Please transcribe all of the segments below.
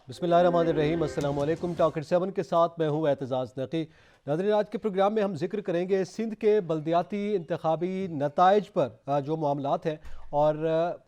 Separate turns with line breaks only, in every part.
बिस्मिल्लाहिर्रहमानिर्रहीम। अस्सलाम वालेकुम। टॉक 7 के साथ मैं हूँ एतजाज़ नकी। नाज़रीन, आज के प्रोग्राम में हम जिक्र करेंगे सिंध के बल्दियाती इंतखाबी नताइज पर जो मामलात हैं और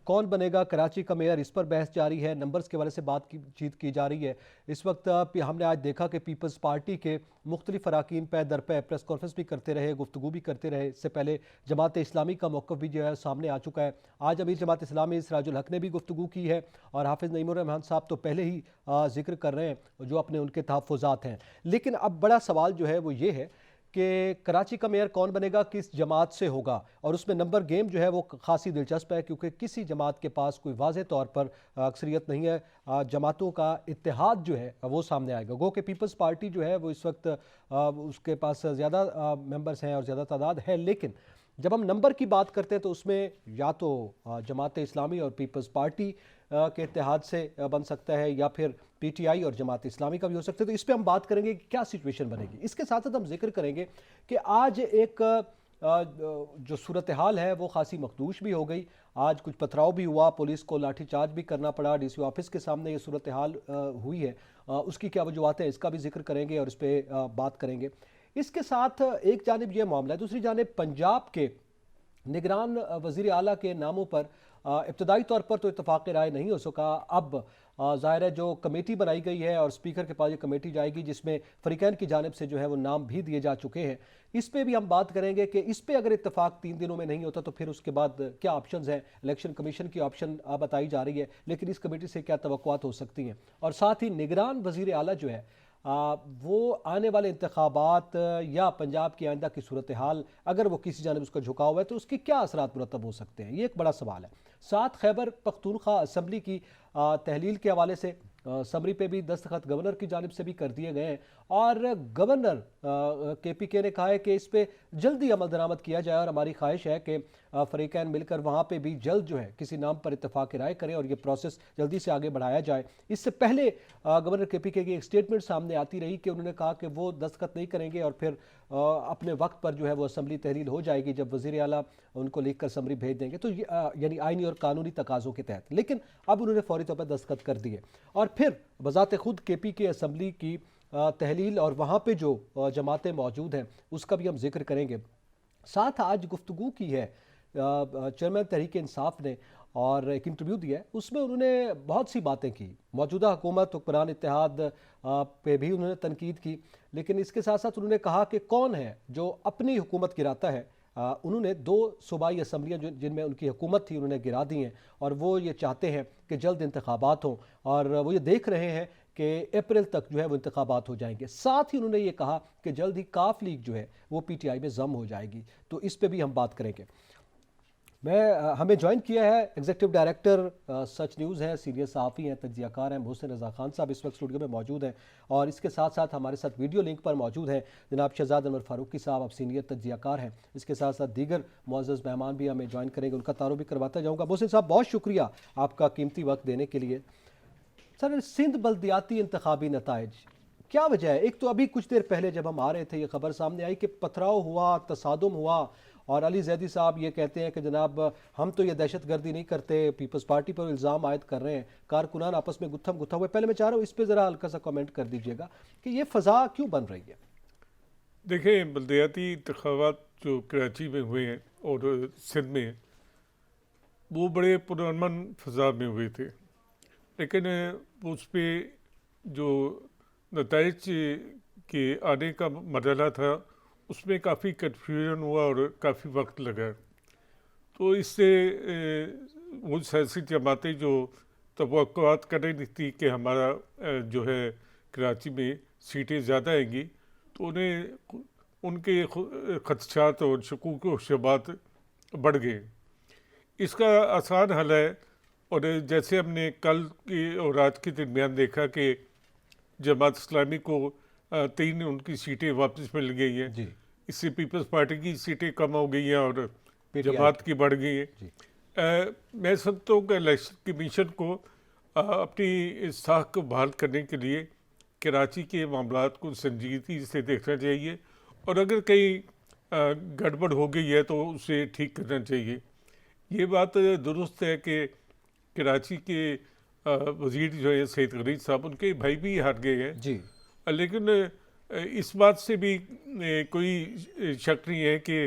कौन बनेगा कराची का मेयर, इस पर बहस जारी है। नंबर्स के वाले से बातचीत की जा रही है। इस वक्त हमने आज देखा कि पीपल्स पार्टी के मुख्तलिफ अराकीन पे दर पे प्रेस कॉन्फ्रेंस भी करते रहे, गुफ्तगू भी करते रहे। इससे पहले जमात इस्लामी का मौक़िफ़ भी जो है सामने आ चुका है। आज अमीर जमात इस्लामी सिराजुल हक ने भी गुफ्तगू की है और हाफिज़ नईमुर रहमान साहब तो पहले ही जिक्र कर रहे हैं जो अपने उनके तहफ़्फ़ुज़ात हैं। लेकिन अब बड़ा सवाल जो है वो ये है कि कराची का मेयर कौन बनेगा, किस जमात से होगा, और उसमें नंबर गेम जो है वो खासी दिलचस्प है क्योंकि किसी जमात के पास कोई वाज़ेह तौर पर अक्सरियत नहीं है। जमातों का इत्तेहाद जो है वो सामने आएगा। गो कि पीपल्स पार्टी जो है वो इस वक्त उसके पास ज़्यादा मेंबर्स हैं और ज़्यादा तादाद है, लेकिन जब हम नंबर की बात करते हैं तो उसमें या तो जमात इस्लामी और पीपल्स पार्टी के इत्तेहाद से बन सकता है या फिर पीटीआई और जमात इस्लामी का भी हो सकता है। तो इस पर हम बात करेंगे कि क्या सिचुएशन बनेगी। इसके साथ साथ हम जिक्र करेंगे कि आज एक जो सूरत हाल है वो खासी मखदूश भी हो गई। आज कुछ पथराव भी हुआ, पुलिस को लाठीचार्ज भी करना पड़ा, डीसी ऑफिस के सामने ये सूरत हाल हुई है। उसकी क्या वजूहत है इसका भी जिक्र करेंगे और इस पर बात करेंगे। इसके साथ एक जानिब यह मामला है, दूसरी जानिब पंजाब के निगरान वज़ीर आला के नामों पर इब्तदाई तौर पर तो इत्तफाक़ राय नहीं हो सका। अब ज़ाहिर है जो कमेटी बनाई गई है और स्पीकर के पास ये कमेटी जाएगी जिसमें फ़रीक़ैन की जानिब से जो है वो नाम भी दिए जा चुके हैं। इस पर भी हम बात करेंगे कि इस पर अगर इत्तफाक़ 3 दिनों में नहीं होता तो फिर उसके बाद क्या ऑप्शंस हैं। इलेक्शन कमीशन की ऑप्शन बताई जा रही है, लेकिन इस कमेटी से क्या तवक्कुआत हो सकती हैं। और साथ ही निगरान वज़ीर आला जो है वो आने वाले इंतखाबात या पंजाब की आइंदा की सूरत हाल, अगर वो किसी जानिब उसका झुकाव है तो उसके क्या असरात मुरतब हो सकते हैं, ये एक बड़ा सवाल है। साथ खैबर पख्तूनख्वा असम्बली की तहलील के हवाले से समरी पे भी दस्तखत गवर्नर की जानिब से भी कर दिए गए हैं और गवर्नर KPK ने कहा है कि इस पर जल्दी अमल दरामद किया जाए और हमारी ख्वाहिश है कि फ़रीक़ैन मिलकर वहाँ पे भी जल्द जो है किसी नाम पर इत्तफाक़ राय करें और ये प्रोसेस जल्दी से आगे बढ़ाया जाए। इससे पहले गवर्नर KPK की एक स्टेटमेंट सामने आती रही कि उन्होंने कहा कि वो दस्तखत नहीं करेंगे और फिर अपने वक्त पर जो है वो असम्बली तहलील हो जाएगी जब वज़ीर आला उनको लिख कर समरी भेज देंगे, तो यानी आइनी और कानूनी तकाज़ों के तहत। लेकिन अब उन्होंने फौरी तौर पर दस्तखत कर दिए और फिर बज़ाते खुद KPK असम्बली की तहलील और वहाँ पे जो जमातें मौजूद हैं उसका भी हम जिक्र करेंगे। साथ आज गुफ्तगू की है चेयरमैन तहरीक इंसाफ ने और एक इंटरव्यू दिया है, उसमें उन्होंने बहुत सी बातें की। मौजूदा हुकूमत हुक्मरान इत्तेहाद पे भी उन्होंने तनकीद की, लेकिन इसके साथ साथ उन्होंने कहा कि कौन है जो अपनी हुकूमत गिराता है। उन्होंने 2 सूबाई असम्बलियाँ जिनमें उनकी हुकूमत थी उन्होंने गिरा दी हैं और वो ये चाहते हैं कि जल्द इंतखाबात हों और वो ये देख रहे हैं कि अप्रैल तक जो है वो इंतखाबात हो जाएंगे। साथ ही उन्होंने ये कहा कि जल्द ही काफ लीग जो है वो PTI में ज़म हो जाएगी। तो इस पर भी हम बात करेंगे। हमें ज्वाइन किया है एग्जीक्यूटिव डायरेक्टर सच न्यूज़ है, सीनियर सहाफ़ी हैं, तज्ज़ियाकार हैं, मोहसिन रज़ा खान साहब इस वक्त स्टूडियो में मौजूद हैं और इसके साथ साथ हमारे साथ वीडियो लिंक पर मौजूद हैं जनाब शहजाद अनवर फारूकी साहब, आप सीनियर तज्ज़ियाकार हैं। इसके साथ साथ दीगर मुअज़्ज़ज़ मेहमान भी हमें ज्वाइन करेंगे, उनका तारुफ भी करवाता जाऊँगा। मोहसिन साहब, बहुत शुक्रिया आपका कीमती वक्त देने के लिए। सर, सिंध बल्दियाती इंतखाबी नताइज, क्या वजह है? एक तो अभी कुछ देर पहले जब हम आ रहे थे ये खबर सामने आई कि पथराव हुआ, तसादुम हुआ और अली जैदी साहब ये कहते हैं कि जनाब हम तो ये दहशत गर्दी नहीं करते, पीपल्स पार्टी पर इल्ज़ाम आयद कर रहे हैं, कारकुनान आपस में गुत्थम गुत्था हुए। पहले मैं चाह रहा हूँ इस पर ज़रा हल्का सा कमेंट कर दीजिएगा कि ये फ़ज़ा क्यों बन रही है।
देखिए, बल्दियाती इंतखाबात जो कराची में हुए हैं और सिंध में, वो बड़े पुरअमन फ़ज़ा में हुए थे, लेकिन उस पर जो नताइज के आने का मरहला था उसमें काफ़ी कन्फ्यूजन हुआ और काफ़ी वक्त लगा। तो इससे वो सियासी जमातें जो तवक्कुआत कर रही थी कि हमारा जो है कराची में सीटें ज़्यादा आएंगी, तो उन्हें उनके खदशात और शकूक व शुबहात बढ़ गए। इसका आसान हल है, और जैसे हमने कल की और आज के दरमियान देखा कि जमात इस्लामी को 3 उनकी सीटें वापस मिल गई हैं।
जी,
इससे पीपल्स पार्टी की सीटें कम हो गई हैं और
PTI
जमात की बढ़ गई हैं। मैं समझता हूँ कि इलेक्शन कमीशन को अपनी साख को बहाल करने के लिए कराची के मामलात को संजीदगी से देखना चाहिए और अगर कहीं गड़बड़ हो गई है तो उसे ठीक करना चाहिए। ये बात दुरुस्त है कि कराची के वजीर जो है सईद गनीज साहब, उनके भाई भी हार गए हैं।
जी।
लेकिन इस बात से भी कोई शक नहीं है कि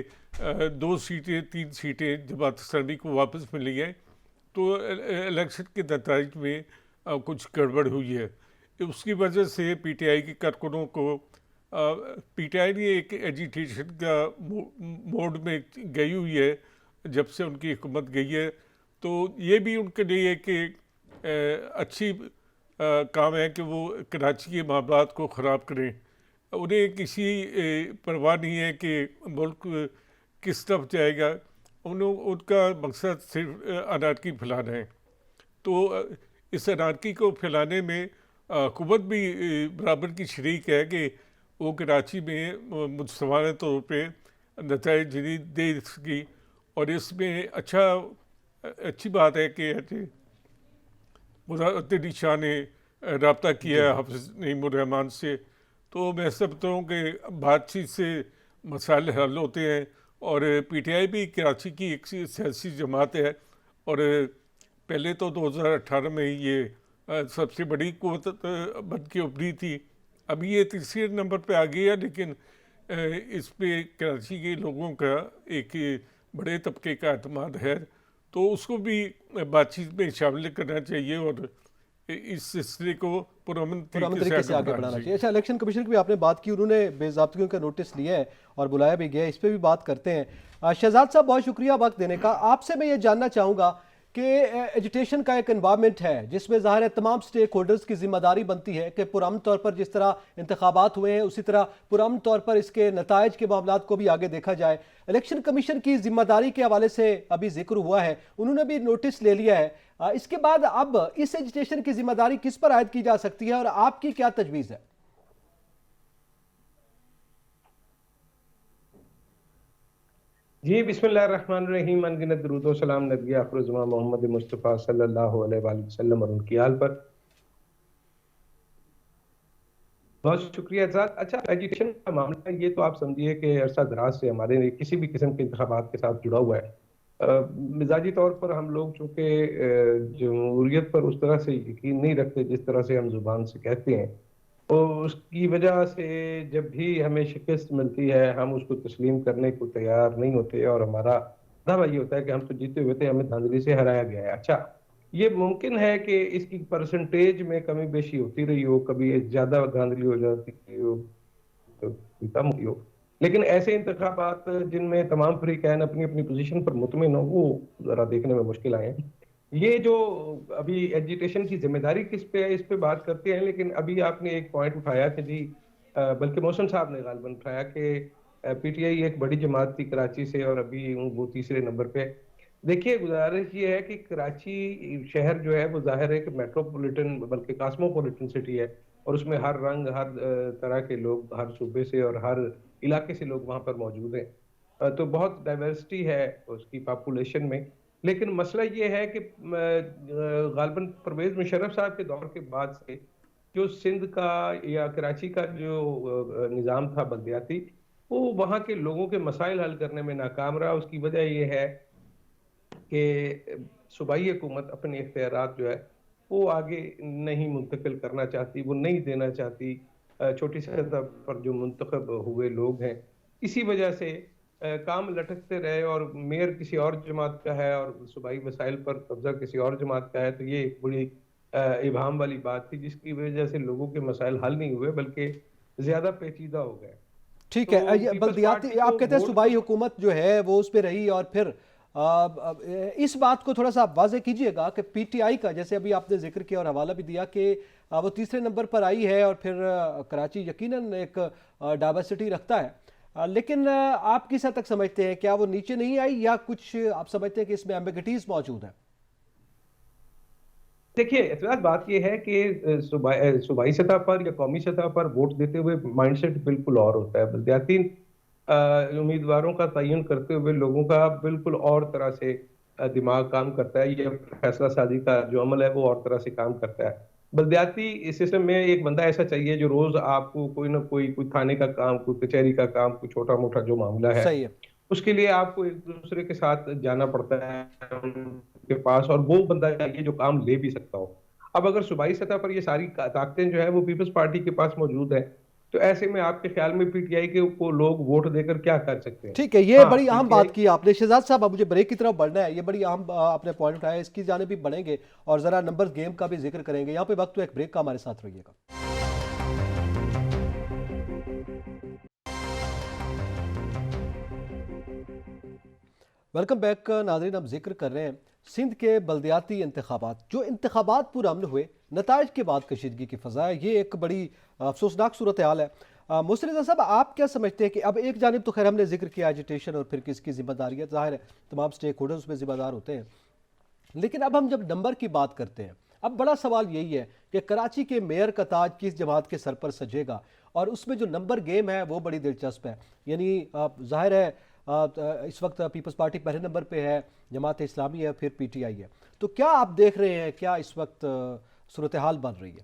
2 सीटें 3 सीटें जमात इस्लामी को वापस मिली हैं, तो इलेक्शन के नतीजे में कुछ गड़बड़ हुई है। उसकी वजह से पीटीआई के कारकुनों को पीटीआई ने एक एजिटेशन का मोड में गई हुई है जब से उनकी हुकूमत गई है। तो ये भी उनके लिए कि अच्छी काम है कि वो कराची के मामलात को ख़राब करें। उन्हें किसी परवाह नहीं है कि मुल्क किस तरफ जाएगा, उनका मकसद सिर्फ अनारकी फैलाना है। तो इस अनारकी को फैलाने में हुकूमत भी बराबर की शरीक है कि वो कराची में मुतसवाना तौर पर नताइज दे सकी। और इसमें अच्छी बात है कि मुज़ाहिर शाह ने रब्ता किया है हाफिज़ नईमुर-रहमान से। तो मैं समझता हूँ कि बातचीत से मसाइल हल होते हैं। और पीटीआई भी कराची की एक सियासी जमात है, और पहले तो 2018 में ये सबसे बड़ी कुव्वत बन के उभरी थी। अभी ये तीसरे नंबर पे आ गई है, लेकिन इस पे कराची के लोगों का एक बड़े तबके का एतमाद है, तो उसको भी बातचीत में शामिल करना चाहिए और इस सिलसिले को पुरअमन
तरीके से आगे बढ़ाना चाहिए। अच्छा, इलेक्शन कमीशन की भी आपने बात की, उन्होंने बेज़ाब्तियों का नोटिस लिया है और बुलाया भी गया है, इस पर भी बात करते हैं। शहजाद साहब, बहुत शुक्रिया वक्त देने का। आपसे मैं ये जानना चाहूँगा कि एजुटेशन का एक इन्वायरमेंट है जिसमें ज़ाहिर है तमाम स्टेक होल्डर्स की जिम्मेदारी बनती है कि पुरअमन तौर पर जिस तरह इंतखाबात हुए हैं उसी तरह पुरअमन तौर पर इसके नताइज के मामलात को भी आगे देखा जाए। इलेक्शन कमीशन की जिम्मेदारी के हवाले से अभी जिक्र हुआ है, उन्होंने भी नोटिस ले लिया है। इसके बाद अब इस एजुटेशन की जिम्मेदारी किस पर आयद की जा सकती है और आपकी क्या तजवीज़ है?
जी, बिस्मिल्लाहिर्रहमानिर्रहीम। अनगिनत दुरूद व सलाम नबी आखिर मोहम्मद मुस्तफ़ा सल्लल्लाहु अलैहि वसल्लम और उनकी आल पर। बहुत शुक्रिया एजाज। अच्छा, एजुकेशन का मामला ये तो आप समझिए कि अरसा दराज से हमारे किसी भी किस्म के इंतखाबात के साथ जुड़ा हुआ है। मिजाजी तौर पर हम लोग चूँकि जमहूरियत पर उस तरह से यकीन नहीं रखते जिस तरह से हम जुबान से कहते हैं, और उसकी वजह से जब भी हमें शिकस्त मिलती है हम उसको तस्लीम करने को तैयार नहीं होते, और हमारा दावा ये होता है कि हम तो जीते हुए थे, हमें धांधली से हराया गया है। अच्छा, ये मुमकिन है कि इसकी परसेंटेज में कमी बेशी होती रही हो, कभी ज़्यादा धांधली हो जाती हो तो कम हुई हो, लेकिन ऐसे इंतखाबात जिनमें तमाम फरीकैन अपनी अपनी पोजीशन पर मुतमिन हो, वो ज़रा देखने में मुश्किल आए हैं। ये जो अभी एजिटेशन की जिम्मेदारी किस पे है, इस पे बात करते हैं, लेकिन अभी आपने एक पॉइंट उठाया कि जी बल्कि मौसम साहब ने गालिबन उठाया कि पीटीआई एक बड़ी जमात थी कराची से और अभी वो तीसरे नंबर पे। देखिए, गुजारिश ये है कि कराची शहर जो है वो जाहिर है कि मेट्रोपॉलिटन बल्कि कॉस्मोपॉलिटन सिटी है, और उसमें हर रंग, हर तरह के लोग, हर सूबे से और हर इलाके से लोग वहाँ पर मौजूद हैं। तो बहुत डाइवर्सिटी है उसकी पॉपुलेशन में। लेकिन मसला ये है कि गालिबन परवेज मुशर्रफ साहब के दौर के बाद से जो सिंध का या कराची का जो निज़ाम था बल्दियाती, वो वहाँ के लोगों के मसाइल हल करने में नाकाम रहा। उसकी वजह ये है कि सूबाई हुकूमत अपने इख्तियारात जो है वो आगे नहीं मुंतकिल करना चाहती, वो नहीं देना चाहती छोटी सतह पर जो मुंतखब हुए लोग हैं। इसी वजह से काम लटकते रहे, और मेयर किसी और जमात का है और सूबाई वसाइल पर कब्जा किसी और जमात का है, तो ये एक बड़ी इबाम वाली बात थी जिसकी वजह से लोगों के मसाइल हल नहीं हुए बल्कि ज़्यादा पेचीदा हो गए।
ठीक है, ये बल्दियाती आप कहते हैं सूबाई हुकूमत जो है वो उस पर रही, और फिर इस बात को थोड़ा सा आप वाज़े कीजिएगा कि पीटीआई का, जैसे अभी आपने जिक्र किया और हवाला भी दिया कि वो तीसरे नंबर पर आई है, और फिर कराची यकीनन एक डाइवर्सिटी रखता है, लेकिन आप किस हद तक समझते हैं, क्या वो नीचे नहीं आई या कुछ आप समझते हैं कि इसमें एम्बिगिटीज मौजूद है?
देखिए, एतराज बात यह है कि सूबाई सतह पर या कौमी सतह पर वोट देते हुए माइंडसेट बिल्कुल और होता है। बल्दियाती उम्मीदवारों का तयन करते हुए लोगों का बिल्कुल और तरह से दिमाग काम करता है, या फैसला साजी का जो अमल है वो और तरह से काम करता है। बल्दियाती सिस्टम में एक बंदा ऐसा चाहिए जो रोज आपको कोई ना कोई थाने का काम, कोई कचहरी का काम, कोई छोटा मोटा जो मामला है,
सही है।
उसके लिए आपको एक दूसरे के साथ जाना पड़ता है उनके पास, और वो बंदा चाहिए जो काम ले भी सकता हो। अब अगर सूबाई सतह पर ये सारी ताकतें जो है वो पीपल्स पार्टी के पास मौजूद है, तो ऐसे में आपके ख्याल में पीटीआई के को लोग वोट देकर क्या कर सकते हैं?
ठीक है, ये
हाँ,
बड़ी अहम
पीटीआई।
बात की आपने शहजाद साहब। अब मुझे ब्रेक की तरफ बढ़ना है, ये बड़ी अहम आपने पॉइंट उठाया, इसकी जाने भी बढ़ेंगे और जरा नंबर गेम का भी जिक्र करेंगे। यहाँ पे वक्त तो एक ब्रेक का, हमारे साथ रहिएगा। वेलकम बैक नाज़रीन। अब जिक्र कर रहे हैं सिंध के बल्दियाती इंतखाबात, जो इंतखाबात पुरअमन हुए, नताइज के बाद कशीदगी की फ़ज़ा है। ये एक बड़ी अफसोसनाक सूरत हाल है। मोहसिन रज़ा साहब, आप क्या समझते हैं कि अब एक जानिब तो खैर हमने जिक्र किया एजिटेशन और फिर किसकी जिम्मेदारी है, ज़ाहिर है तमाम स्टेक होल्डर्स उसमें जिम्मेदार होते हैं, लेकिन अब हम जब नंबर की बात करते हैं, अब बड़ा सवाल यही है कि कराची के मेयर का ताज किस जमात के सर पर सजेगा, और उसमें जो नंबर गेम है वो बड़ी दिलचस्प है। यानी जाहिर है इस वक्त पीपल्स पार्टी पहले नंबर पे है, जमात इस्लामी है, फिर पीटीआई है। तो क्या आप देख रहे हैं, क्या इस वक्त सूरत हाल बन रही है?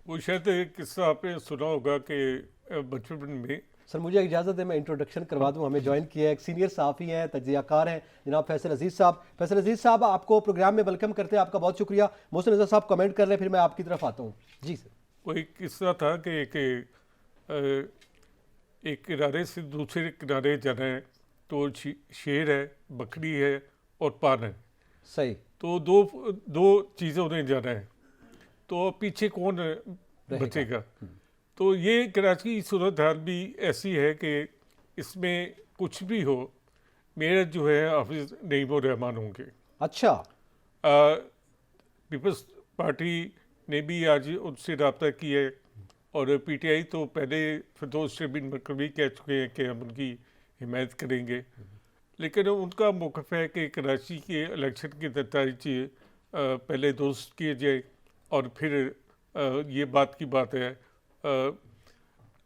वो शायद एक किस्सा आपने सुना होगा कि बचपन में।
सर मुझे इजाज़त है, मैं इंट्रोडक्शन करवा दूं। हमें ज्वाइन किया है एक सीनियर सहाफ़ी हैं, तज्ज़ियाकार हैं, जनाब फैसल अजीज़ साहब। फैसल अजीज़ साहब, आपको प्रोग्राम में वेलकम करते हैं, आपका बहुत शुक्रिया। मोहसिन रज़ा साहब कमेंट कर रहे हैं, फिर मैं आपकी तरफ आता हूँ। जी सर।
वो एक किस्सा था कि एक किनारे से दूसरे किनारे जाना है तो शेर है, बकरी है और पान है।
सही।
तो दो दो चीज़ें उन्हें जाना है, तो पीछे कौन बचेगा? तो ये कराची की सूरत हाल भी ऐसी है कि इसमें कुछ भी हो, मेयर जो है हाफिज नईमुर रहमान होंगे।
अच्छा।
पीपल्स पार्टी ने भी आज उनसे रब्ता किया है, और पीटीआई तो पहले फिरदौस शबीन मरकज़ी कह चुके हैं कि हम उनकी हिमायत करेंगे, लेकिन उनका मौक़िफ़ है कि कराची के इलेक्शन के नतीजे पहले दुरुस्त किए जाए और फिर ये बात की बात है।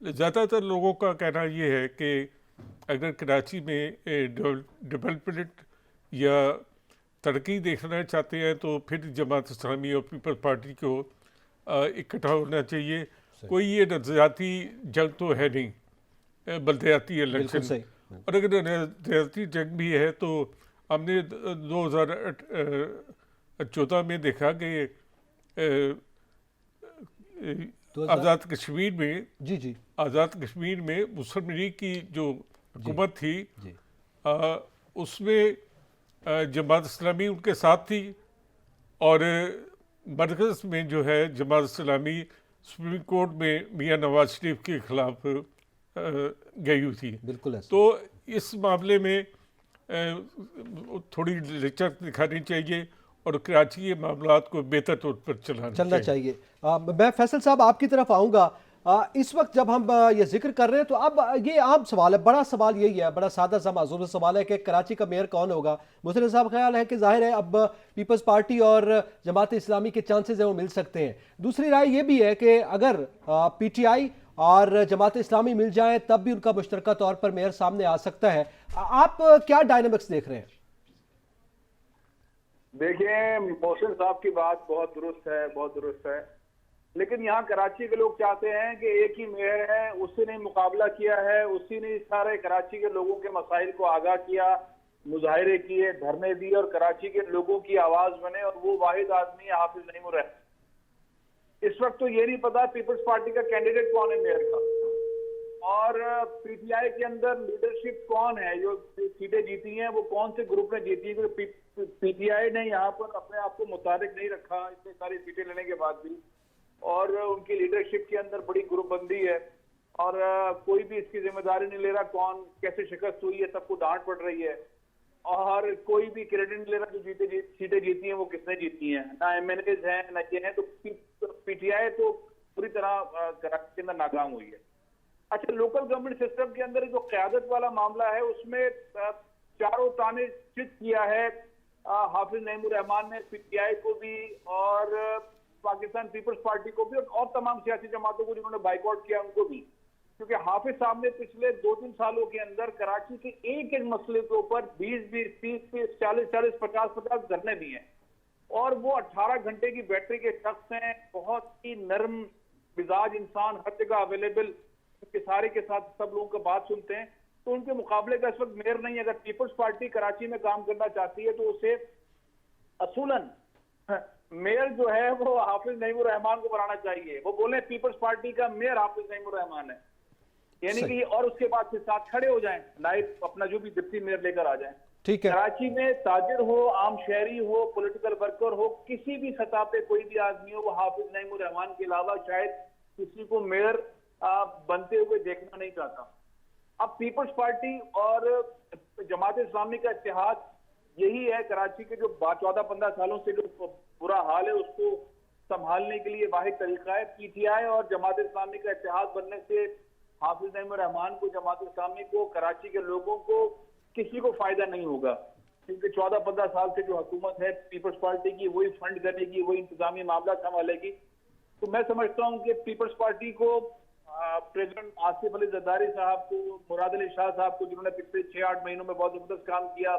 ज़्यादातर लोगों का कहना ये है कि अगर कराची में डेवलपमेंट या तरक्की देखना चाहते हैं तो फिर जमात इस्लामी और पीपल्स पार्टी को इकट्ठा होना चाहिए। कोई ये नज़रियाती जंग तो है नहीं, बल्दियाती इलेक्शन। और अगर नज़रियाती जंग भी है तो हमने 2014 में देखा कि आज़ाद कश्मीर में आज़ाद कश्मीर में मुस्लिम लीग की जो हुकूमत थी उसमें जमात इस्लामी उनके साथ थी, और मरकज़ में जो है जमात इस्लामी सुप्रीम कोर्ट में मियां नवाज शरीफ के खिलाफ गई हुई थी।
बिल्कुल है।
तो इस मामले में थोड़ी लचक दिखानी चाहिए और कराची के मामलात को बेहतर तौर पर चलना चाहिए।
मैं फैसल साहब आपकी तरफ आऊँगा। इस वक्त जब हम ये जिक्र कर रहे हैं तो अब ये आम सवाल है, बड़ा सवाल यही है, बड़ा सादा सा मासूम सवाल है कि कराची का मेयर कौन होगा। मुझे साहब ख्याल है कि जाहिर है अब पीपल्स पार्टी और जमात इस्लामी के चांसेस हैं वो मिल सकते हैं। दूसरी राय ये भी है कि अगर पीटीआई और जमात इस्लामी मिल जाए तब भी उनका मुश्तरका तौर पर मेयर सामने आ सकता है। आप क्या डायनामिक्स देख रहे हैं?
देखिए, मोहसिन साहब की बात बहुत दुरुस्त है, लेकिन यहाँ कराची के लोग चाहते हैं कि एक ही मेयर है, उसी ने मुकाबला किया है, उसी ने सारे कराची के लोगों के मसाइल को आगाह किया, मुजाहिरे किए, धरने दिए और कराची के लोगों की आवाज बने, और वो वाहिद आदमी है हाफिज नईमुर है। इस वक्त तो ये नहीं पता पीपल्स पार्टी का कैंडिडेट कौन है मेयर का, और पीटीआई के अंदर लीडरशिप कौन है, जो सीटें जीती हैं वो कौन से ग्रुप ने जीती है, क्योंकि पीटीआई ने यहाँ पर अपने आप को मुतारिक नहीं रखा इतनी सारी सीटें लेने के बाद भी, और उनकी लीडरशिप के अंदर बड़ी ग्रुपबंदी है, और कोई भी इसकी जिम्मेदारी नहीं ले रहा कौन कैसे शिकस्त हुई है, सबको डांट पड़ रही है, और कोई भी क्रेडिट नहीं ले रहा जो सीटें जीती हैं वो किसने जीती हैं, ना एमएनएज हैं ना ये हैं। तो पीटीआई तो पूरी तरह कराची के अंदर नाकाम हुई है। अच्छा, लोकल गवर्नमेंट सिस्टम के अंदर जो क़यादत वाला मामला है उसमें चारों ताने चित किया है हाफिज नईमुर रहमान ने, पीटीआई को भी और पाकिस्तान पीपल्स पार्टी को भी, और तमाम सियासी जमातों को जिन्होंने बाइकआउट किया उनको भी, क्योंकि हाफिज साहब ने पिछले 2-3 सालों के अंदर कराची के एक एक मसले के ऊपर 20-20, 30-30, 40-40, 50-50 धरने दिए हैं, और वो 18 घंटे की बैटरी के शख्स हैं, बहुत ही नरम मिजाज इंसान, हर जगह अवेलेबल, के सारे के साथ सब लोगों का बात सुनते हैं। तो उनके मुकाबले का इस वक्त मेयर नहीं है। अगर पीपल्स पार्टी कराची में काम करना चाहती है तो उसे असूलन मेयर जो है वो हाफिज नईमुर रहमान को बनाना चाहिए। वो बोले पीपल्स पार्टी का मेयर हाफिज नईमुर रहमान है, यानी कि, और उसके बाद फिर साथ खड़े हो जाएं, नाइब अपना जो भी डिप्टी मेयर लेकर आ जाएं।
ठीक है।
कराची में ताजिर हो, आम शहरी हो, पॉलिटिकल वर्कर हो, किसी भी सतह पे कोई भी आदमी हो, वो हाफिज नईमुर रहमान के अलावा शायद किसी को मेयर बनते हुए देखना नहीं चाहता। अब पीपल्स पार्टी और जमात इस्लामी का इत्तेहाद यही है। कराची के जो 14-15 सालों से जो बुरा हाल है उसको संभालने के लिए वाहिद तरीका है। पीटीआई और जमात इस्लामी का इत्तेहाद बनने से हाफिज नईमुर रहमान को, जमात इस्लामी को, कराची के लोगों को, किसी को फायदा नहीं होगा, क्योंकि 14-15 साल से जो हुकूमत है पीपल्स पार्टी की, वही फंड करेगी, वही इंतजामी मामला संभालेगी। तो मैं समझता हूँ कि पीपल्स पार्टी को, प्रेसिडेंट आसिफ अली जरदारी साहब को, मुराद अली शाह साहब को, जिन्होंने पिछले 6-8 महीनों में बहुत जबरदस्त काम किया,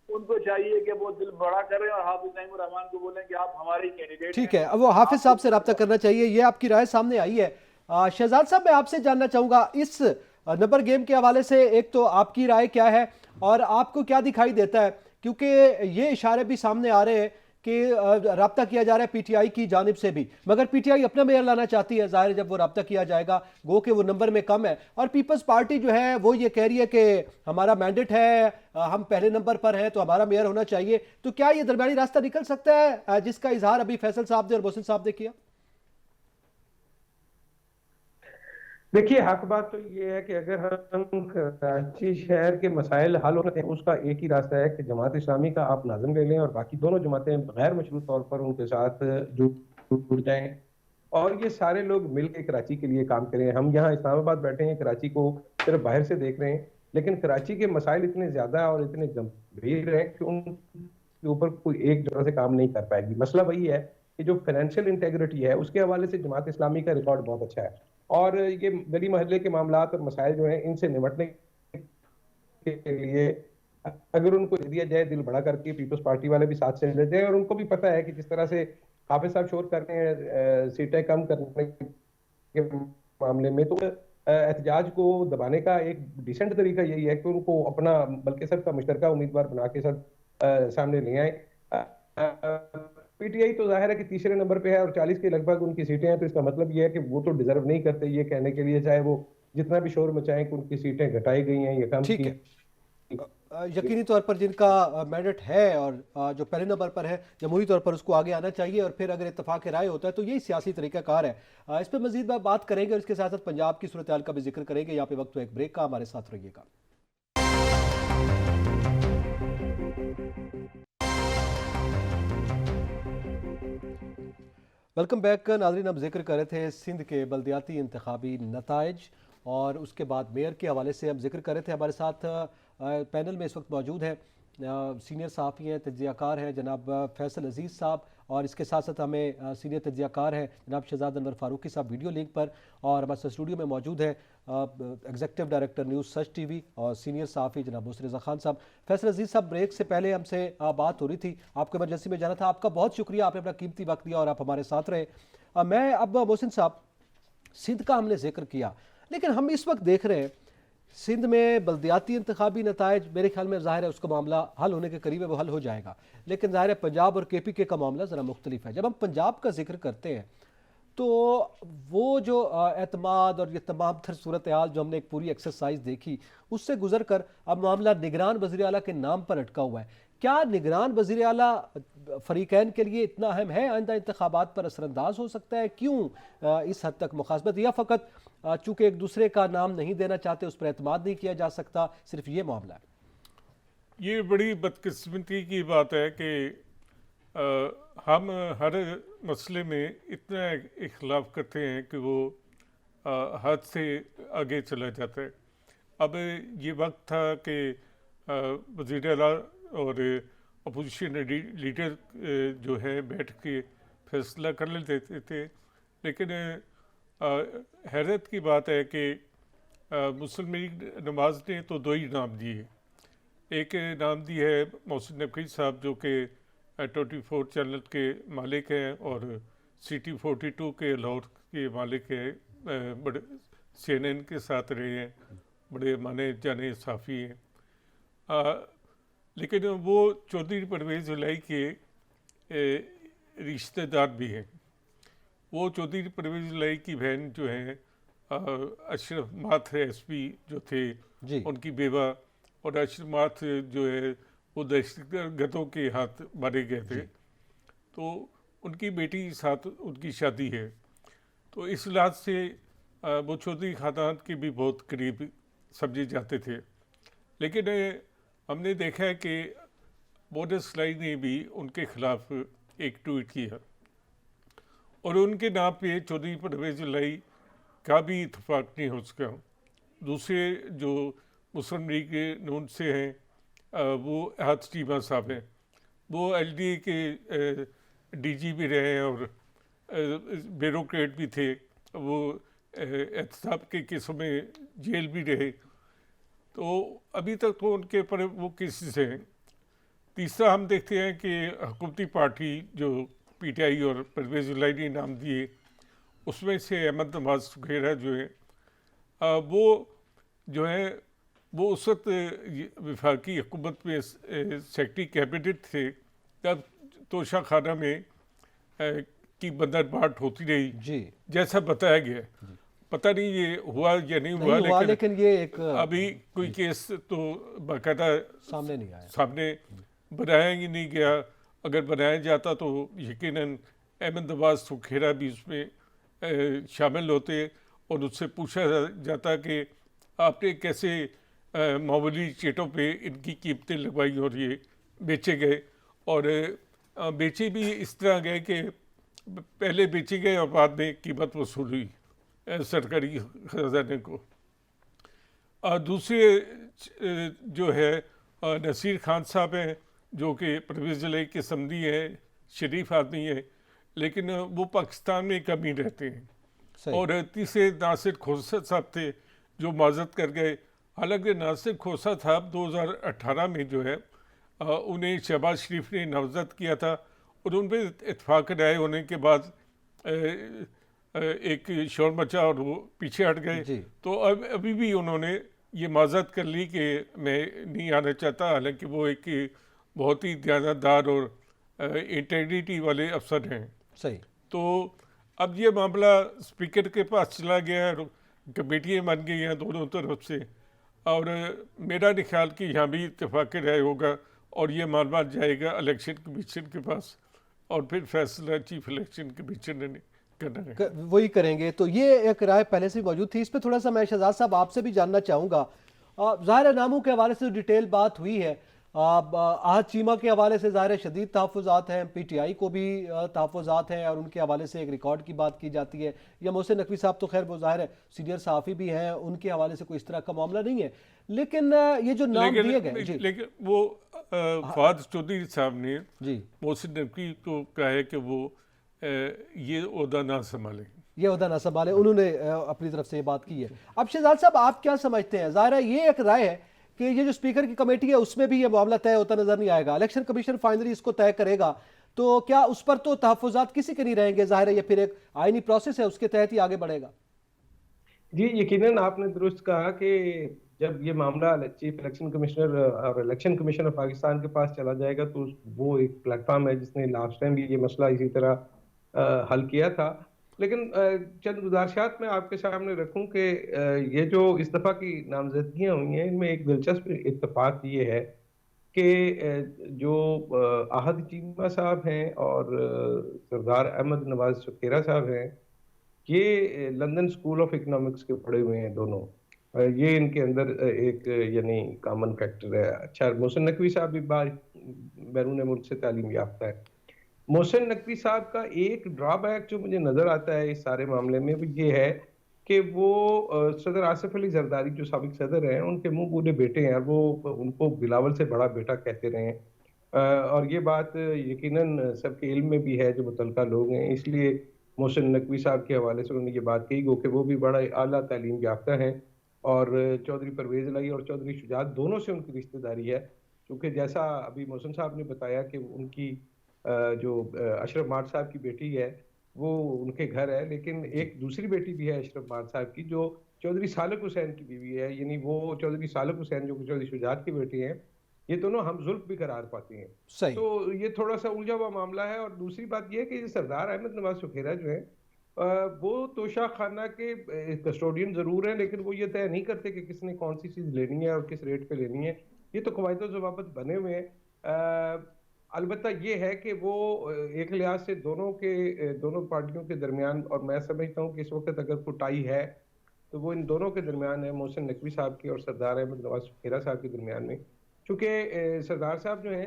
उनको चाहिए कि वो दिल बड़ा करें और हाफिज नईमुर रहमान को बोलें कि आप हमारे कैंडिडेट।
ठीक है, अब वो हाफिज साहब से रब्ता करना चाहिए, ये आपकी राय सामने आई है। शहजाद साहब, मैं आपसे जानना चाहूंगा इस नंबर गेम के हवाले से, एक तो आपकी राय क्या है और आपको क्या दिखाई देता है, क्योंकि ये इशारे भी सामने आ रहे हैं कि राब्ता किया जा रहा है पीटीआई की जानिब से भी, मगर पीटीआई अपना मेयर लाना चाहती है। जाहिर है जब वो राब्ता किया जाएगा, गो कि वो नंबर में कम है, और पीपल्स पार्टी जो है वो ये कह रही है कि हमारा मैंडेट है, हम पहले नंबर पर हैं तो हमारा मेयर होना चाहिए। तो क्या ये दरमियानी रास्ता निकल सकता है जिसका इजहार अभी फैसल साहब ने और मोहसिन साहब ने किया?
देखिए, हक बात तो ये है कि अगर हम कराची शहर के मसाइल हल होते हैं, उसका एक ही रास्ता है कि जमात इस्लामी का आप नाज़िम ले लें और बाकी दोनों जमातें गैर मशरूत तौर पर उनके साथ जुड़ जाएं और ये सारे लोग मिलकर कराची के लिए काम करें। हम यहाँ इस्लामाबाद बैठे हैं, कराची को सिर्फ बाहर से देख रहे हैं, लेकिन कराची के मसाइल इतने ज्यादा और इतने गंभीर हैं कि उनके ऊपर कोई एक जगह से काम नहीं कर पाएगी। मसला वही है कि जो फाइनेंशियल इंटेग्रिटी है उसके हवाले से जमात इस्लामी का रिकॉर्ड बहुत अच्छा है, और ये गली मोहल्ले के मामलात और मसाइल जो हैं इनसे निपटने के लिए अगर उनको दिया जाए दिल बड़ा करके, पीपल्स पार्टी वाले भी साथ से ले जाए, और उनको भी पता है कि जिस तरह से हाफिज साहब शोर कर रहे हैं सीटें कम करने के मामले में, तो एहतजाज को दबाने का एक डिसेंट तरीका यही है कि उनको अपना बल्कि सबका मुश्तरका उम्मीदवार बना के सब सामने ले आए। पीटीआई तो जाहिर है कि तीसरे नंबर पे है और 40 के लगभग उनकी सीटें हैं, तो इसका मतलब ये है कि वो तो डिजर्व नहीं करते ये कहने के लिए, चाहे वो जितना भी शोर मचाएं कि उनकी सीटें घटाई गई हैं या कम
ठीक
की।
है, यकीनी तौर पर जिनका मैंडेट है और जो पहले नंबर पर है, जमहूरी तौर पर उसको आगे आना चाहिए, और फिर अगर इत्तेफाक राय होता है तो यही सियासी तरीकाकार है। इस पर मजीद बात करेंगे और इसके साथ साथ पंजाब की सूरत हाल का भी जिक्र करेंगे। यहाँ पे वक्त तो एक ब्रेक का, हमारे साथ रहिएगा। वेलकम बैक नाज़रीन, हम जिक्र कर रहे थे सिंध के बल्दियाती इंतखाबी नताइज और उसके बाद मेयर के हवाले से हम जिक्र कर रहे थे। हमारे साथ पैनल में इस वक्त मौजूद है सीनियर सहाफ़ी हैं, तज्ज़ियाकार हैं जनाब फैसल अजीज़ साहब, और इसके साथ साथ हमें सीनियर तज्ज़ियाकार हैं जनाब शहजाद अनवर फारूकी साहब वीडियो लिंक पर, और हमारे साथ स्टूडियो में मौजूद है एग्जीक्यूटिव डायरेक्टर न्यूज़ सच टीवी और सीनियर सहाफ़ी जनाब मुसर रज़ा खान साहब। फैसल अजीज़ साहब, ब्रेक से पहले हमसे बात हो रही थी, आपको इमरजेंसी में जाना था, आपका बहुत शुक्रिया, आपने अपना कीमती वक्त दिया और आप हमारे साथ रहे। मैं अब मोहसिन साहब, सिंध का हमने जिक्र किया, लेकिन हम इस वक्त देख रहे हैं सिंध में बल्दियाती इंतखाबी नताइज, मेरे ख्याल में ज़ाहिर है उसका मामला हल होने के करीब है, वो हल हो जाएगा, लेकिन ज़ाहिर है पंजाब और KPK का मामला ज़रा मुख्तलिफ है। जब हम पंजाब का जिक्र करते हैं तो वो जो एतमाद और ये तमाम तर सूरत हाल जो हमने एक पूरी एक्सरसाइज देखी, उससे गुजर कर अब मामला निगरान वज़ीर आला के नाम पर अटका हुआ है। क्या निगरान वज़ीर आला फ़रीक़ैन के लिए इतना अहम है, आइंदा इंतखाबात पर असरअंदाज हो सकता है? क्यों इस हद तक मुखासबत, या फ़कत चूँकि एक दूसरे का नाम नहीं देना चाहते उस पर एतमाद नहीं किया जा सकता, सिर्फ ये मामला है?
ये बड़ी बदकिस्मती की बात है कि हम हर मसले में इतना इख्लाफ करते हैं कि वो हद से आगे चला जाता है। अब ये वक्त था कि वज़ीर आला और अपोजिशन लीडर जो है बैठ के फैसला कर लेते थे, लेकिन हैरत की बात है कि मुस्लिम लीग नवाज ने तो दो ही नाम दिए। एक नाम दी है मोहसिन नकवी साहब जो कि 24 चैनल के मालिक हैं और CT 42 के लाहौर के मालिक हैं, बड़े CNN के साथ रहे हैं, बड़े माने जाने साफ़ी हैं। लेकिन वो चौधरी परवेज़ इलाही के रिश्तेदार भी हैं। वो चौधरी परवेज़ लाई की बहन जो है अशरफ माथ एसपी जो थे,
जी
उनकी बेवा, और अशरफ माथ जो है वो दहशतगर्दों के हाथ मारे गए थे। तो उनकी बेटी के साथ उनकी शादी है। तो इस लिहाज से वो चौधरी खानदान के भी बहुत करीब समझे जाते थे। लेकिन हमने देखा है कि मोहम्मद लाई ने भी उनके खिलाफ एक ट्वीट किया और उनके नाम पे चौधरी परवेज़ लाई का भी इत्तेफाक नहीं हो सका। दूसरे जो मुस्लिम लीग के नून से हैं वो अहद चीमा साहब हैं, वो एलडीए के डीजी भी रहे हैं और ब्यूरोक्रेट भी थे। वो एहतसाब के केसों में जेल भी रहे। तो अभी तक तो उनके ऊपर वो केसेस हैं। तीसरा हम देखते हैं कि हुकूमती पार्टी जो पीटीआई और परवेज़ लाई ने नाम दिए, उसमें से अहमद नवाज सुखेरा जो है वो जो है वो उस वक्त वफाकी हुकूमत में सेक्रेटरी कैबिनेट थे तब तोशा खाना में की बंदरबाट होती रही
जी
जैसा बताया गया। पता नहीं ये हुआ या नहीं हुआ,
नहीं हुआ, लेकिन ये एक
अभी कोई केस तो बाकायदा
सामने नहीं आया।
सामने बनाया ही नहीं गया। अगर बनाया जाता तो यकीनन अहमद नवाज सुखेरा भी उसमें शामिल होते और उससे पूछा जाता कि आपने कैसे मामूली चेटों पे इनकी कीमतें लगवाई और ये बेचे गए। और बेचे भी इस तरह गए कि पहले बेचे गए और बाद में कीमत वसूल हुई सरकारी खजाने को। दूसरे जो है नसीर खान साहब हैं जो कि परवेज़ लाई के समधी हैं, शरीफ आदमी हैं, लेकिन वो पाकिस्तान में कम ही रहते हैं।
सही।
और तीसरे नासिर खोसा साहब थे जो माजत कर गए। हालांकि नासिर खोसा साहब 2018 में जो है उन्हें शहबाज शरीफ ने नामजद किया था और उन पर इत्तेफाक राय होने के बाद एक शोर मचा और वो पीछे हट गए।
जी।
तो अब अभी भी उन्होंने ये माजत कर ली कि मैं नहीं आना चाहता, हालांकि वो एक बहुत ही दयानतदार और इंटेग्रिटी वाले अफसर हैं।
सही।
तो अब ये मामला स्पीकर के पास चला गया है, कमेटियाँ बन गई हैं दोनों तरफ से, और मेरा नहीं ख्याल कि यहाँ भी इत्तेफाक राय होगा और ये मामला जाएगा इलेक्शन कमीशन के पास और फिर फैसला चीफ इलेक्शन कमीशन ने करना है।
वही करेंगे। तो ये एक राय पहले से मौजूद थी। इस पर थोड़ा सा मैं शहजाद साहब आपसे भी जानना चाहूँगा। ज़ाहिर नामों के हवाले से डिटेल बात हुई है, आहद चीमा के हवाले से ज़ाहिर शदीद तहफ़्फ़ुज़ात हैं, पीटीआई को भी तहफ़्फ़ुज़ात हैं और उनके हवाले से एक रिकॉर्ड की बात की जाती है। या मोहसिन नकवी साहब तो खैर वो ज़ाहिर है सीनियर सहाफ़ी भी हैं, उनके हवाले से कोई इस तरह का मामला नहीं है। लेकिन ये जो नाम दिए गए जी
लेकिन वो फवाद चौधरी साहब ने
जी
मोहसिन नकवी को कहा है कि वो ये ओहदा ना संभालें,
ये ओहदा ना संभाले, उन्होंने अपनी तरफ से ये बात की है। अब शहजाद साहब आप क्या समझते हैं? ज़ाहिर है ये एक राय है कि ये जो स्पीकर की कमेटी है उसमें भी ये मामला तय होता नजर नहीं आएगा, इलेक्शन कमीशन फाइनली इसको तय करेगा, तो क्या उस पर तो तहफ़्फ़ुज़ात किसी के नहीं रहेंगे? ज़ाहिर है ये फिर एक आईनी प्रोसेस है, उसके तहत ही आगे बढ़ेगा।
जी, यकीनन आपने दुरुस्त कहा कि जब ये मामला चीफ इलेक्शन कमिश्नर और इलेक्शन कमीशन ऑफ पाकिस्तान के पास चला जाएगा तो वो एक प्लेटफॉर्म है जिसने लास्ट टाइम भी ये मसला इसी तरह हल किया था। लेकिन चंद गुजारिशात मैं आपके सामने रखूं कि ये जो इस दफ़ा की नामजदगियां हुई हैं इनमें एक दिलचस्प इत्तेफाक ये है कि जो आहद चीमा साहब हैं और सरदार अहमद नवाज सुखेरा साहब हैं, ये लंदन स्कूल ऑफ इकोनॉमिक्स के पढ़े हुए हैं दोनों। ये इनके अंदर एक यानी कॉमन फैक्टर है। अच्छा, मोहसिन नकवी साहब भी बैरून मुल्क से तालीम याफ्ता है। मोहसिन नकवी साहब का एक ड्रॉबैक जो मुझे नजर आता है इस सारे मामले में वो ये है कि वो सदर आसिफ अली जरदारी जो साबिक सदर हैं उनके मुंह बूढ़े बेटे हैं, वो उनको बिलावल से बड़ा बेटा कहते रहे हैं। और ये बात यकीनन सबके इल्म में भी है जो मुतल्लिका लोग हैं, इसलिए मोहसिन नकवी साहब के हवाले से उन्होंने ये बात कही गो कि वो भी बड़ा आला तालीम याफ्ता हैं और चौधरी परवेज़ लाई और चौधरी शुजात दोनों से उनकी रिश्तेदारी है। क्योंकि जैसा अभी मोहसिन साहब ने बताया कि उनकी जो अशरफ मार साहब की बेटी है वो उनके घर है, लेकिन एक दूसरी बेटी भी है अशरफ मार साहब की जो चौधरी सालक हुसैन की बीवी है, यानी वो चौधरी सालक हुसैन जो चौधरी शुजात की बेटी हैं ये दोनों हमजुल्फ भी करार पाती हैं।
सही।
तो ये थोड़ा सा उलझा हुआ मामला है। और दूसरी बात ये है कि सरदार अहमद नवाज सुखेरा जो है वो तोशा खाना के कस्टोडियन जरूर हैं, लेकिन वो ये तय नहीं करते कि किसने कौन सी चीज लेनी है और किस रेट पे लेनी है। ये तो कवायद जवाबत बने हुए हैं। अलबत्ता ये है कि वो एक लिहाज से दोनों पार्टियों के दरमियान, और मैं समझता हूँ कि इस वक्त अगर कुटाई है तो वो इन दोनों के दरमियान है, मोहसिन नकवी साहब की और सरदार अहमद नवाज सुखेरा साहब के दरमियान में। चूंकि सरदार साहब जो हैं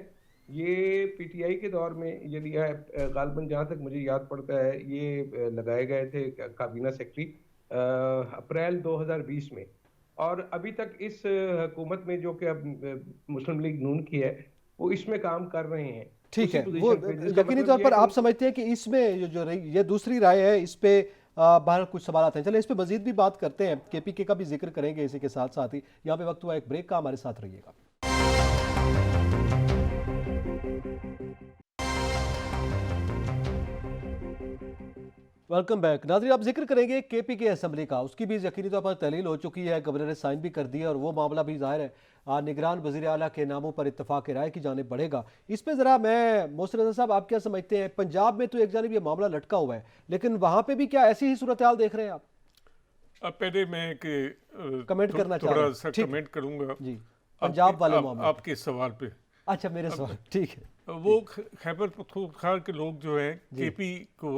ये पीटीआई के दौर में ये लिया है, गालबन जहाँ तक मुझे याद पड़ता है ये लगाए गए थे काबीना सेक्रेटरी अप्रैल 2020 में। और अभी तक इस हुकूमत में जो कि अब मुस्लिम लीग नून की है वो इसमें काम कर रहे हैं
ठीक
उसी
है, वो
पोजीशन पे, जिसका
यकीनी
मतलब
तौर
ये
पर
है
आप
कि
समझते हैं कि इसमें ये दूसरी राय है, इस पे बाहर कुछ सवाल हैं। चलिए इस पे मजीद भी बात करते हैं, केपीके का भी जिक्र करेंगे इसी के साथ साथ ही। यहाँ पे वक्त हुआ एक ब्रेक का, हमारे साथ रहिएगा। Welcome back. नाज़रीन, आप जिक्र करेंगे केपीके असेंबली का, उसकी भी यकीनी तौर पर तहलील हो चुकी है, गवर्नर ने साइन भी कर दिया और वो मामला भी जाहिर है निगरान वज़ीर आला के नामों पर इत्तफाक राय की जानिब बढ़ेगा। इस पर ज़रा मैं मोहसिन रज़ा साहब आप क्या समझते हैं? पंजाब में तो एक जानिब ये मामला लटका हुआ है, लेकिन वहाँ पर भी क्या ऐसी ही सूरत हाल देख रहे हैं आप?
अब पहले मैं
कमेंट करना चाह रहे
थोड़ा
हैं।
सा
ठीक।
कमेंट करूंगा
जी, पंजाब वाले
आप,
मामले पे।
आपके सवाल पे।
अच्छा, मेरे सवाल ठीक है।
वो खैबर पख्तूनख्वा के लोग जो हैं
जी।
केपी को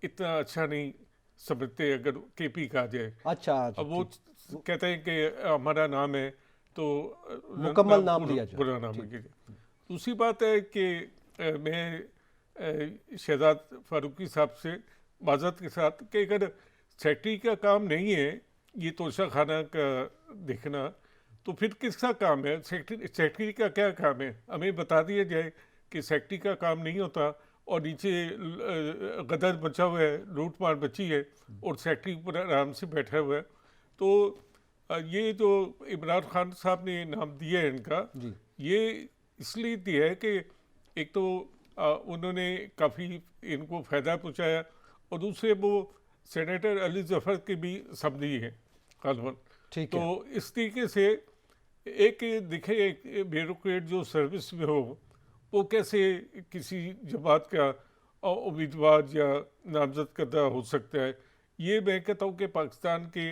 इतना अच्छा नहीं समझते अगर केपी कहा जाए।
अच्छा,
अब वो कहते हैं कि हमारा नाम है तो
मुकम्मल नाम दिया जाए।
पूरा नाम है। दूसरी बात है कि मैं शहजाद फारूकी साहब से माजरत के साथ कि अगर सेक्रेटरी का काम नहीं है ये तोशा खाना का देखना, तो फिर किसका काम है? सेक्रेटरी का क्या काम है? हमें बता दिया जाए कि सेक्रेटरी का काम नहीं होता और नीचे गदर बचा हुआ है, लूट मार बची है और सेक्रेटरी पर आराम से बैठा हुआ है। तो ये जो इमरान खान साहब ने नाम दिया है इनका, ये इसलिए दिया है कि एक तो उन्होंने काफ़ी इनको फ़ायदा पहुँचाया और दूसरे वो सेनेटर अली जफ़र के भी समझी हैं गालबन। तो इस तरीके से एक दिखे एक ब्यूरोक्रेट जो सर्विस में हो वो कैसे किसी जमात का उम्मीदवार या नामजद करदा हो सकता है। ये मैं कहता हूँ कि पाकिस्तान के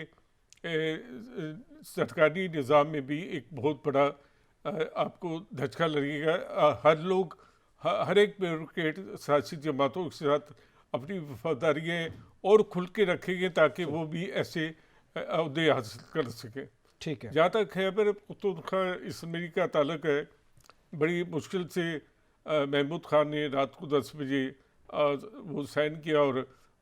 सरकारी निज़ाम में भी एक बहुत बड़ा आपको धचका लगेगा। हर एक ब्यूरोक्रेट सियासी जमातों के साथ अपनी वफादारियाँ और खुल के रखेंगे ताकि वो भी ऐसे अहदे हासिल कर सकें।
ठीक है।
जहाँ तक खैबर पख्तूनख्वा असम्बली का ताल्लुक है, बड़ी मुश्किल से महमूद खान ने रात को 10 बजे वो साइन किया और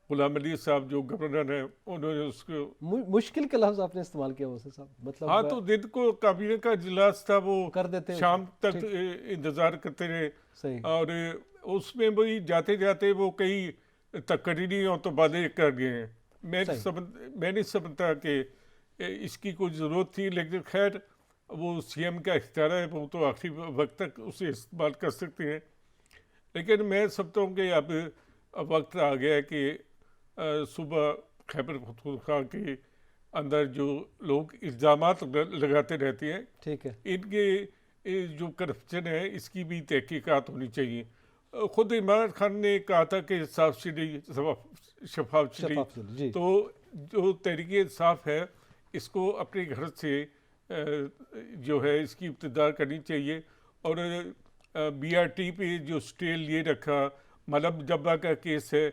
गुलाम अली साहब जो गवर्नर हैं उन्होंने उसको
मुश्किल के लफ्ज़ आपने इस्तेमाल किया वैसे साहब, मतलब
हाँ, तो दिन को काबीना का इजलास था वो
कर देते,
शाम तक इंतज़ार करते रहे।
सही।
और उसमें वही जाते जाते वो कई तकरीरी और तबादले कर गए हैं। मैं नहीं समझता कि इसकी कोई ज़रूरत थी, लेकिन खैर वो सीएम का इख्तियार है, वो तो आखिरी वक्त तक उसे इस्तेमाल कर सकते हैं। लेकिन मैं समझता हूँ कि अब वक्त आ गया है कि सुबह खैबर पख्तूनख्वा के अंदर जो लोग इल्ज़ामात लगाते रहते हैं,
ठीक है,
इनके जो करप्शन है इसकी भी तहकीकात होनी चाहिए। खुद इमरान खान ने कहा था कि साफ शफाफ चली, तो जो तहरीक इंसाफ है इसको अपने घर से जो है इसकी इब्तिदा करनी चाहिए। और बीआरटी पे जो स्टे लिए रखा, मलब जब्बा का केस है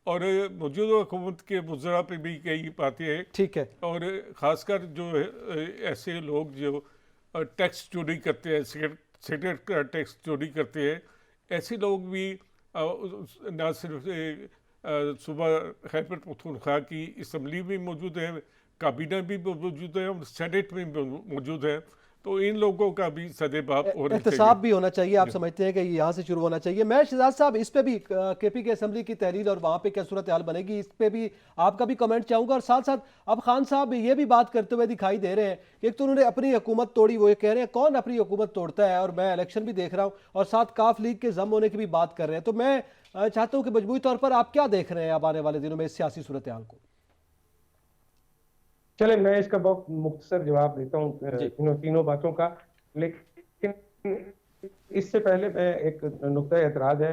और मौजूदा हुकूमत के वज़रा पे भी कई बातें हैं।
ठीक है।
और ख़ासकर जो ऐसे लोग जो टैक्स चोरी करते हैं, सिगरेट का टैक्स चोरी करते हैं, ऐसे लोग भी न सिर्फ सुबह खैबर पख्तूनख्वा की असम्बली में मौजूद है, काबीना भी मौजूद है और सेनेट में भी मौजूद है, तो इन लोगों का भी सदेबाप
एहतसाब भी होना चाहिए। आप समझते हैं कि यहाँ से शुरू होना चाहिए। मैं शहजाद साहब इस पे भी केपी के असेंबली की तहरीर और वहाँ पे क्या सूरत हाल बनेगी, इस पे भी आपका भी कमेंट चाहूँगा। और साथ साथ अब खान साहब ये भी बात करते हुए दिखाई दे रहे हैं कि एक तो उन्होंने अपनी हुकूमत तोड़ी, वो ये कह रहे हैं कौन अपनी हुकूमत तोड़ता है, और मैं इलेक्शन भी देख रहा हूँ, और साथ काफ लीग के जम होने की भी बात कर रहे हैं। तो मैं चाहता हूँ कि मजबूरी तौर पर आप क्या देख रहे हैं अब आने वाले दिनों में इस सियासी सूरत हाल को?
चले मैं इसका बहुत मुख्तसर जवाब देता हूँ तीनों बातों का। लेकिन इससे पहले मैं एक नुक्ता एतराज है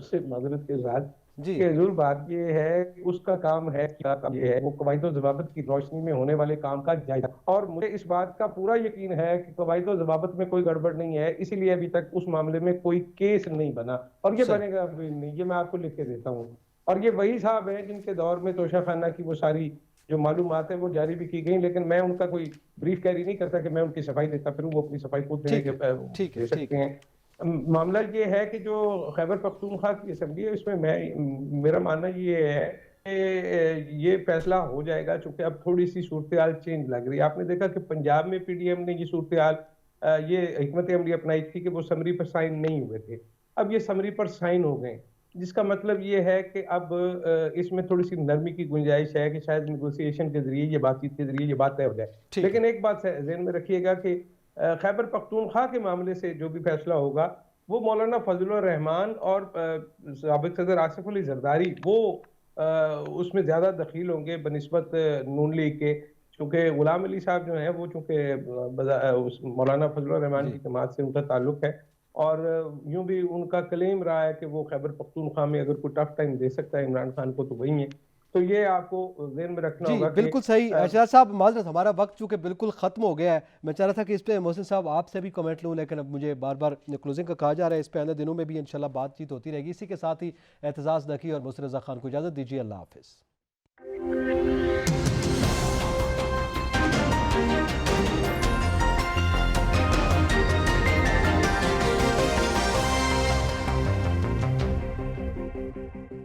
से माजरत के साथ
जी
कि हजूर बात ये है कि उसका काम है, क्या काम ये है, वो कवायद ज़वाबित की रोशनी में होने वाले काम का जायजा, और मुझे इस बात का पूरा यकीन है कि कवायद ज़वाबित में कोई गड़बड़ नहीं है, इसीलिए अभी तक उस मामले में कोई केस नहीं बना और ये
सही
बनेगा भी नहीं। ये मैं आपको लिख के देता हूँ। और ये वही साहब हैं जिनके दौर में तोशा खाना की वो सारी जो मालूमात है वो जारी भी की गई, लेकिन मैं उनका कोई ब्रीफ कैरी नहीं करता कि मैं उनकी सफाई देता फिर वो अपनी सफाई खुद
ठीक है ठीक है
दे
ठीक
सकते
है।
हैं। मामला ये है कि जो खैबर पख्तूनख्वा की असम्बली है उसमें मेरा मानना ये है कि ये फैसला हो जाएगा, चूंकि अब थोड़ी सी सूरत हाल चेंज लग रही है। आपने देखा कि पंजाब में पीडीएम ने ये सूरत हाल ये हिकमत अमली अपनाई थी कि वो समरी पर साइन नहीं हुए थे, अब ये समरी पर साइन हो गए, जिसका मतलब ये है कि अब इसमें थोड़ी सी नरमी की गुंजाइश है कि शायद नेगोशिएशन के जरिए ये बातचीत के जरिए ये बात तय हो जाए।
ठीक है
लेकिन एक बात ज़हन में रखिएगा कि खैबर पख्तूनख्वा के मामले से जो भी फैसला होगा वो मौलाना फजलुर रहमान और साबिक सदर आसिफ अली जरदारी वो उसमें ज़्यादा दखील होंगे बनिस्बत नून लीग के, चूँकि गुलाम अली साहब जो हैं वो चूँकि उस मौलाना फजलुर रहमान
जी
की जमात से उनका ताल्लुक है, और यूं भी उनका क्लेम रहा है कि वो खैबर पख्तूनख्वा में अगर कोई टफ टाइम दे सकता है इमरान खान को तो वही है। तो ये आपको ज़हन में रखना
जी
होगा कि
बिल्कुल सही। एजाज साहब माजरत हमारा वक्त चूँकि बिल्कुल ख़त्म हो गया है, मैं चाह रहा था कि इस पे मोहसिन साहब आपसे भी कमेंट लूँ, लेकिन अब मुझे बार बार क्लोजिंग का कहा जा रहा है। इस पे आने दिनों में भी इंशाल्लाह बातचीत होती रहेगी। इसी के साथ ही एतजाज़ नकी और मोहसिन रज़ा खान को इजाज़त दीजिए। अल्लाह हाफ़िज़।